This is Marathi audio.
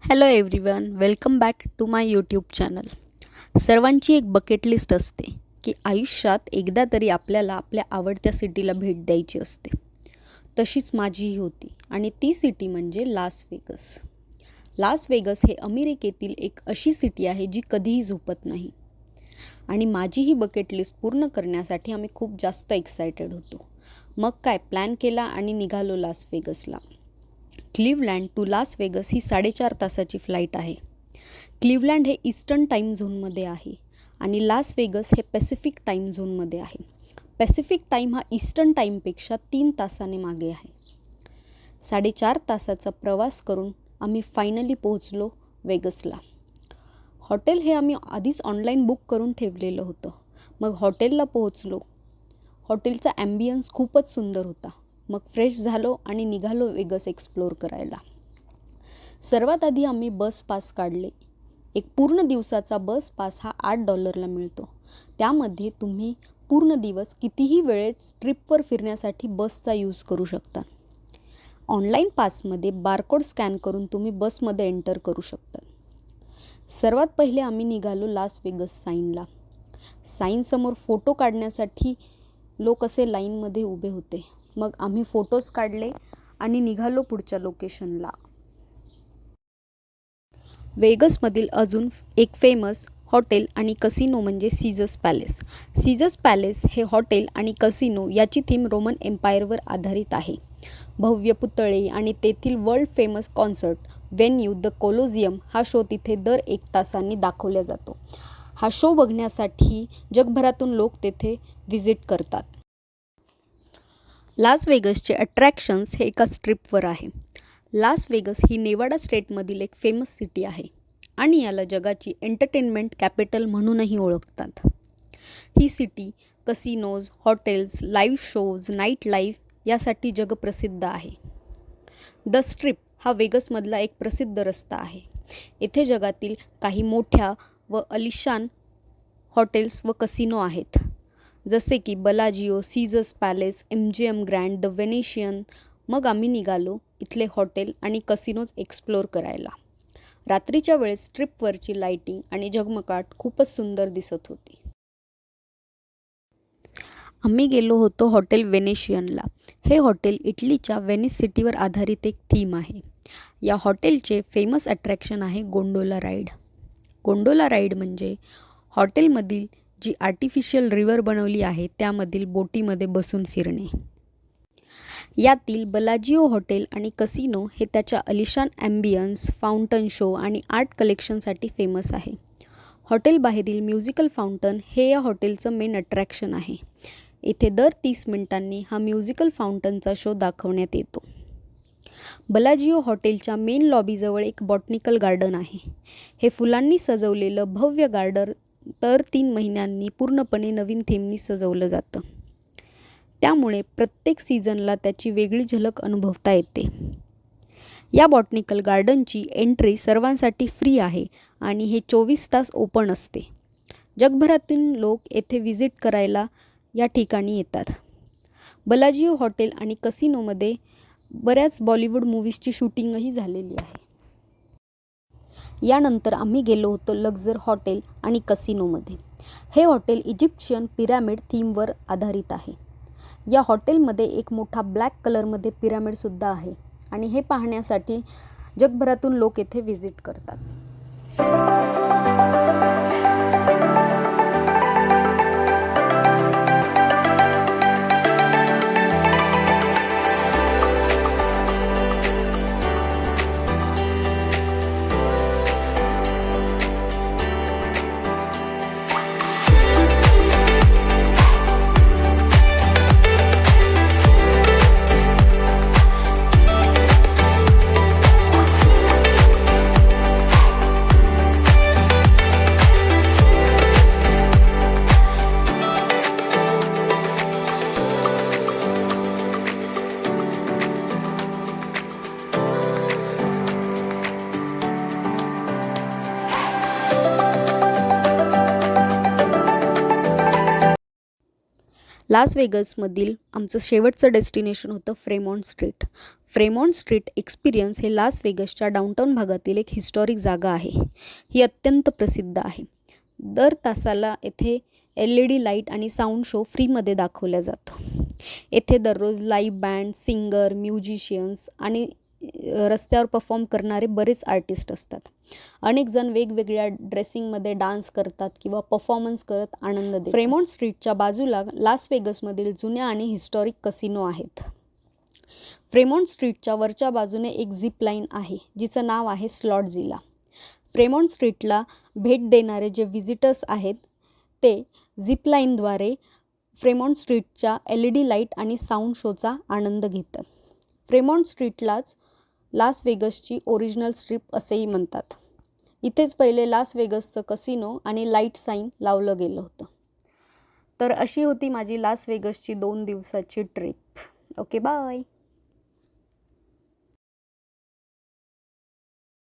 Hello everyone, welcome back to my YouTube channel. सर्वांची एक बकेट लिस्ट असते की आयुष्यात एकदा तरी आपल्याला आपल्या आवडत्या सिटीला भेट द्यायची असते. तशीच माझीही होती आणि ती सिटी म्हणजे लास वेगस. लास वेगस हे अमेरिकेतील एक अशी सिटी आहे जी कधीही झोपत नाही. आणि माझी ही बकेट लिस्ट पूर्ण करण्यासाठी आम्ही खूप जास्त एक्सायटेड होतो. मग काय प्लॅन केला आणि निघालो लास वेगसला. क्लिव्हलँड टू लास वेगस ही 4.5 तासाची फ्लाईट आहे. क्लिव्हलँड हे ईस्टर्न टाईम झोनमध्ये आहे आणि लास वेगस हे पॅसिफिक टाईम झोनमध्ये आहे. पॅसिफिक टाईम हा ईस्टर्न टाईमपेक्षा 3 तासाने मागे आहे. 4.5 तासाचा प्रवास करून आम्ही फायनली पोहोचलो वेगसला. हॉटेल हे आम्ही आधीच ऑनलाईन बुक करून ठेवलेलं होतं. मग हॉटेलला पोहोचलो. हॉटेलचा ॲम्बियन्स खूपच सुंदर होता. मग फ्रेश झालो आणि निघालो वेगस एक्सप्लोअर करायला. सर्वात आधी आम्ही बस पास काढले. एक पूर्ण दिवसाचा बस पास हा $8 मिळतो. त्यामध्ये तुम्ही पूर्ण दिवस कितीही वेळेस ट्रिपवर फिरण्यासाठी बसचा यूज करू शकता. ऑनलाईन पासमध्ये बारकोड स्कॅन करून तुम्ही बसमध्ये एंटर करू शकता. सर्वात पहिले आम्ही निघालो लास वेगस साईनला. साईनसमोर फोटो काढण्यासाठी लोक असे लाईनमध्ये उभे होते. मग आम्ही फोटोज काढले आणि निघालो पुढच्या लोकेशनला. वेगसमधील अजून एक फेमस हॉटेल आणि कसिनो म्हणजे सीझर्स पॅलेस. सीझर्स पॅलेस हे हॉटेल आणि कसिनो याची थीम रोमन एम्पायरवर आधारित आहे. भव्य पुतळे आणि तेथील world famous concert venue the Colosseum हा शो तिथे दर 1 तासांनी दाखवला जातो. हा शो बघण्यासाठी जगभरातून लोक तेथे व्हिजिट करतात. लास वेगसचे अट्रॅक्शन्स हे एका स्ट्रिपवर आहे. लास वेगस ही नेवाडा स्टेटमधील एक फेमस सिटी आहे आणि याला जगाची एंटरटेनमेंट कॅपिटल म्हणूनही ओळखतात. ही city casinos, hotels, live shows, night life यासाठी जगप्रसिद्ध आहे. द स्ट्रिप हा वेगसमधला एक प्रसिद्ध रस्ता आहे. येथे जगातील काही मोठ्या व अलिशान हॉटेल्स व कसिनो आहेत, जसे की Bellagio, Caesars Palace, MGM grand, the Venetian. मग आम्ही निघालो इथले हॉटेल आणि कसिनोज एक्सप्लोअर करायला. रात्रीच्या वेळेस स्ट्रिपवरची लाईटिंग आणि झगमगाट खूपच सुंदर दिसत होती. आम्ही गेलो होतो हॉटेल व्हेनेशियनला. हे हॉटेल इटलीच्या व्हेनिस सिटीवर आधारित एक थीम आहे. या हॉटेलचे फेमस अट्रॅक्शन आहे गोंडोला राईड. गोंडोला राईड म्हणजे हॉटेलमधील जी आर्टिफिशियल रिव्हर बनवली आहे त्यामधील बोटीमध्ये बसून फिरणे. यातील बलाजिओ हॉटेल आणि कसिनो हे त्याच्या अलिशान ॲम्बियन्स, फाउंटन शो आणि आर्ट कलेक्शनसाठी फेमस आहे. हॉटेल बाहेरील म्युझिकल फाउंटन हे या हॉटेलचं मेन अट्रॅक्शन आहे. इथे दर 30 मिनिटांनी हा म्युझिकल फाउंटनचा शो दाखवण्यात येतो. बलाजिओ हॉटेलच्या मेन लॉबीजवळ एक बॉटनिकल गार्डन आहे. हे फुलांनी सजवलेलं भव्य गार्डन दर 3 महिन्यांनी पूर्णपणे नवीन थीमनी सजवलं जातं. त्यामुळे प्रत्येक सीझनला त्याची वेगळी झलक अनुभवता येते. या बॉटनिकल गार्डनची एंट्री सर्वांसाठी फ्री आहे आणि हे 24 तास ओपन असते. जगभरातून लोक येथे व्हिजिट करायला या ठिकाणी येतात. बलाजिओ हॉटेल आणि कसिनोमध्ये बऱ्याच बॉलिवूड मूव्हीजची शूटिंगही झालेली आहे. यानंतर आम्ही गेलो होतो लक्झर हॉटेल आणि कसिनोमध्ये. हे हॉटेल इजिप्शियन पिरॅमिड थीमवर आधारित आहे. या हॉटेलमध्ये एक मोठा ब्लॅक कलरमध्ये पिरॅमिडसुद्धा आहे आणि हे पाहण्यासाठी जगभरातून लोक येथे व्हिजिट करतात. लास वेगसमधील आमचं शेवटचं डेस्टिनेशन होतं फ्रेमॉन्ट स्ट्रीट. फ्रेमॉन्ट स्ट्रीट एक्सपिरियन्स हे लास वेगसच्या डाउनटाऊन भागातील एक हिस्टॉरिक जागा आहे. ही अत्यंत प्रसिद्ध आहे. दर तासाला येथे LED लाईट आणि साऊंड शो फ्रीमध्ये दाखवला जातो. येथे दररोज लाईव्ह बँड, सिंगर, म्युझिशियन्स आणि रस्त्यावर परफॉर्म करणारे बरेच आर्टिस्ट असतात. अनेक जण वेगवेगळ्या ड्रेसिंगमध्ये डान्स करतात किंवा परफॉर्मन्स करत आनंद देतात. फ्रेमॉन्ट स्ट्रीटच्या बाजूला लास वेगसमधील जुन्या आणि हिस्टॉरिक कसिनो आहेत. फ्रेमॉन्ट स्ट्रीटच्या वरच्या बाजूने एक झिप लाईन आहे जिचं नाव आहे स्लॉटझिला. फ्रेमॉन्ट स्ट्रीटला भेट देणारे जे व्हिजिटर्स आहेत ते झिप लाईनद्वारे फ्रेमॉन्ट स्ट्रीटच्या LED लाईट आणि साऊंड शोचा आनंद घेतात. फ्रेमॉन्ट स्ट्रीटलाच लास वेगसची ओरिजिनल स्ट्रीप असेही म्हणतात. इथेच पहिले लास वेगसचं कसिनो आणि लाईट साईन लावलं गेलं होतं. तर अशी होती माझी लास वेगसची 2 दिवसाची ट्रिप. Okay, bye.